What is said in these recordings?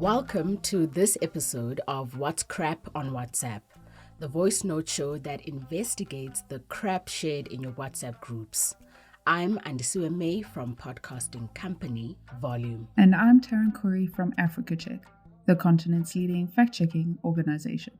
Welcome to this episode of What's Crap on WhatsApp, the voice note show that investigates the crap shared in your WhatsApp groups. I'm Andisiwe May from podcasting company Volume. And I'm Taryn Corey from Africa Check, the continent's leading fact-checking organization.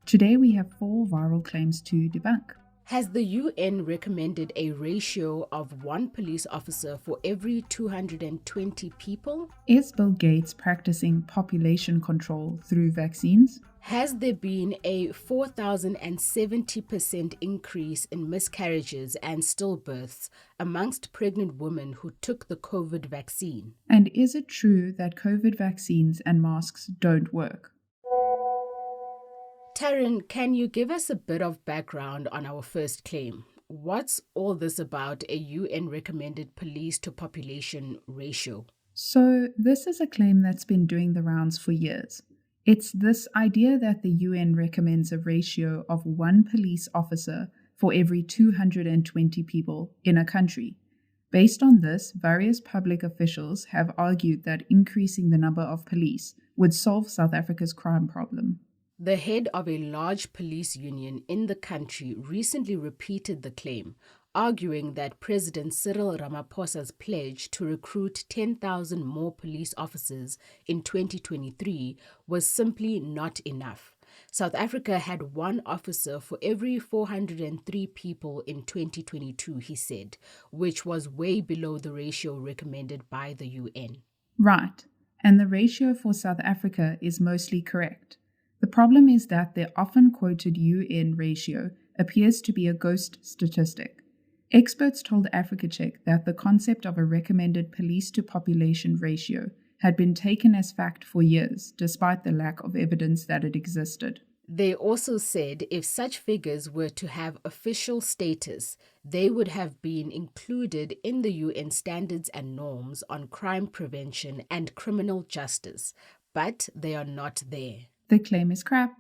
Today we have 4 viral claims to debunk. Has the UN recommended a ratio of 1 police officer for every 220 people? Is Bill Gates practicing population control through vaccines? Has there been a 4,070% increase in miscarriages and stillbirths amongst pregnant women who took the COVID vaccine? And is it true that COVID vaccines and masks don't work? Taryn, can you give us a bit of background on our first claim? What's all this about a UN-recommended police to population ratio? So this is a claim that's been doing the rounds for years. It's this idea that the UN recommends a ratio of 1 police officer for every 220 people in a country. Based on this, various public officials have argued that increasing the number of police would solve South Africa's crime problem. The head of a large police union in the country recently repeated the claim, arguing that President Cyril Ramaphosa's pledge to recruit 10,000 more police officers in 2023 was simply not enough. South Africa had 1 officer for every 403 people in 2022, he said, which was way below the ratio recommended by the UN. Right, and the ratio for South Africa is mostly correct. The problem is that the often quoted UN ratio appears to be a ghost statistic. Experts told Africa Check that the concept of a recommended police-to-population ratio had been taken as fact for years, despite the lack of evidence that it existed. They also said if such figures were to have official status, they would have been included in the UN standards and norms on crime prevention and criminal justice, but they are not there. The claim is crap.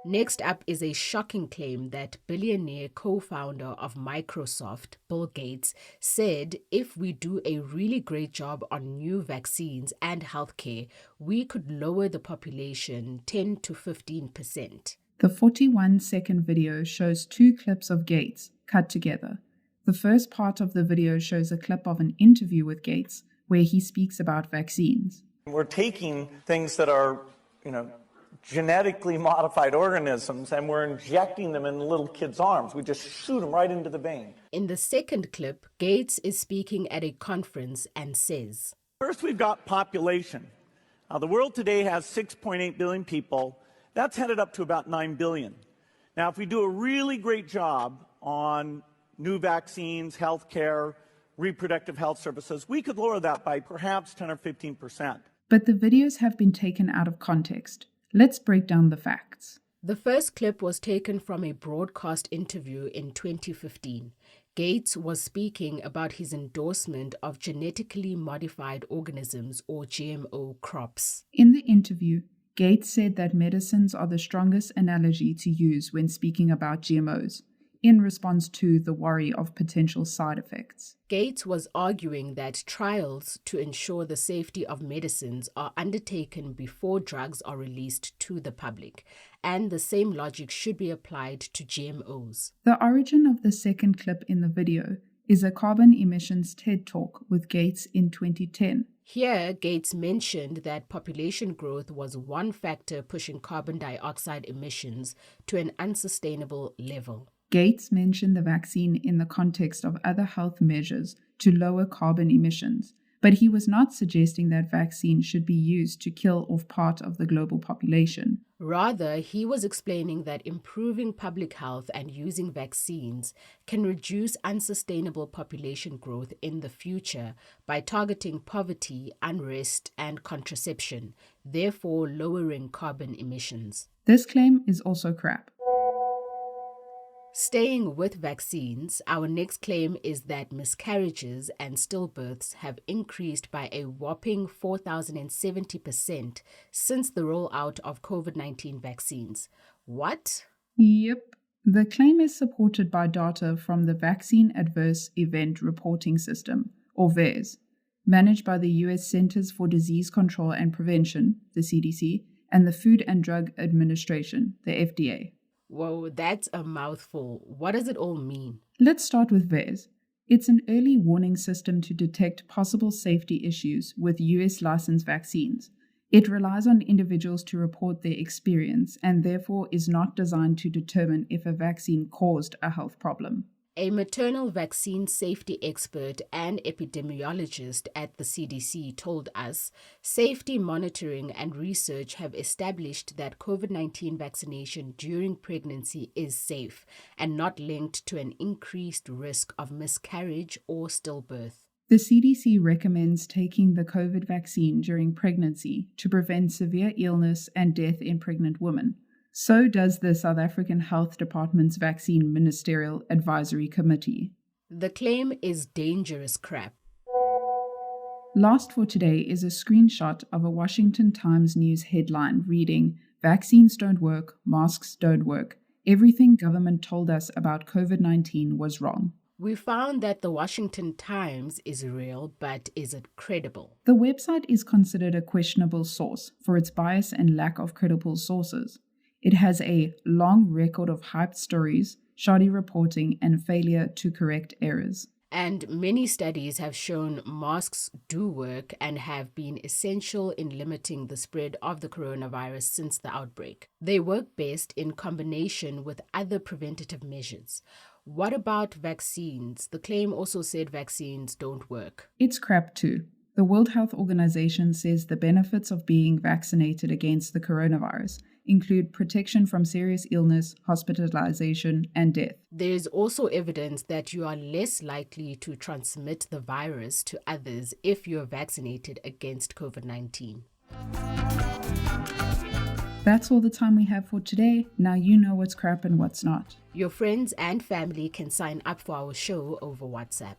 Next up is a shocking claim that billionaire co-founder of Microsoft, Bill Gates, said if we do a really great job on new vaccines and healthcare, we could lower the population 10 to 15%. The 41-second video shows 2 clips of Gates cut together. The first part of the video shows a clip of an interview with Gates where he speaks about vaccines. We're taking things that are genetically modified organisms, and we're injecting them in little kids' arms. We just shoot them right into the vein. In the second clip, Gates is speaking at a conference and says, First, we've got population. The world today has 6.8 billion people. That's headed up to about 9 billion. Now, if we do a really great job on new vaccines, healthcare, reproductive health services, we could lower that by perhaps 10 or 15%. But the videos have been taken out of context. Let's break down the facts. The first clip was taken from a broadcast interview in 2015. Gates was speaking about his endorsement of genetically modified organisms or GMO crops. In the interview, Gates said that medicines are the strongest analogy to use when speaking about GMOs, in response to the worry of potential side effects. Gates was arguing that trials to ensure the safety of medicines are undertaken before drugs are released to the public, and the same logic should be applied to GMOs. The origin of the second clip in the video is a carbon emissions TED Talk with Gates in 2010. Here, Gates mentioned that population growth was one factor pushing carbon dioxide emissions to an unsustainable level. Gates mentioned the vaccine in the context of other health measures to lower carbon emissions, but he was not suggesting that vaccines should be used to kill off part of the global population. Rather, he was explaining that improving public health and using vaccines can reduce unsustainable population growth in the future by targeting poverty, unrest, and contraception, therefore lowering carbon emissions. This claim is also crap. Staying with vaccines, our next claim is that miscarriages and stillbirths have increased by a whopping 4,070% since the rollout of COVID-19 vaccines. What? Yep. The claim is supported by data from the Vaccine Adverse Event Reporting System, or VAERS. managed by the US Centers for Disease Control and Prevention, the CDC, and the Food and Drug Administration, the FDA. Whoa, that's a mouthful. What does it all mean? Let's start with VAERS. It's an early warning system to detect possible safety issues with US licensed vaccines. It relies on individuals to report their experience and therefore is not designed to determine if a vaccine caused a health problem. A maternal vaccine safety expert and epidemiologist at the CDC told us safety monitoring and research have established that COVID-19 vaccination during pregnancy is safe and not linked to an increased risk of miscarriage or stillbirth. The CDC recommends taking the COVID vaccine during pregnancy to prevent severe illness and death in pregnant women. So does the South African Health Department's Vaccine Ministerial Advisory Committee. The claim is dangerous crap. Last for today is a screenshot of a Washington Times news headline reading, "Vaccines don't work, masks don't work. Everything government told us about COVID-19 was wrong." We found that the Washington Times is real, but is it credible? The website is considered a questionable source for its bias and lack of credible sources. It has a long record of hyped stories, shoddy reporting, and failure to correct errors. And many studies have shown masks do work and have been essential in limiting the spread of the coronavirus since the outbreak. They work best in combination with other preventative measures. What about vaccines? The claim also said vaccines don't work. It's crap too. The World Health Organization says the benefits of being vaccinated against the coronavirus include protection from serious illness, hospitalization, and death. There is also evidence that you are less likely to transmit the virus to others if you are vaccinated against COVID-19. That's all the time we have for today. Now you know what's crap and what's not. Your friends and family can sign up for our show over WhatsApp.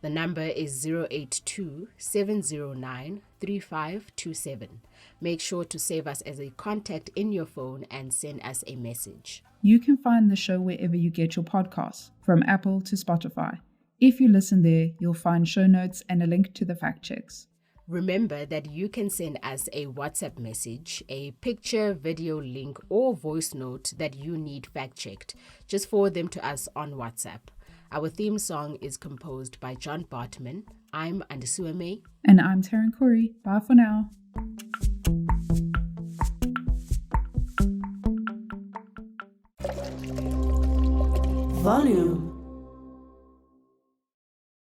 The number is 082-709-3527. Make sure to save us as a contact in your phone and send us a message. You can find the show wherever you get your podcasts, from Apple to Spotify. If you listen there, you'll find show notes and a link to the fact checks. Remember that you can send us a WhatsApp message, a picture, video link, or voice note that you need fact-checked. Just forward them to us on WhatsApp. Our theme song is composed by John Bartman. I'm Andisuame. And I'm Taryn Corey. Bye for now. Volume.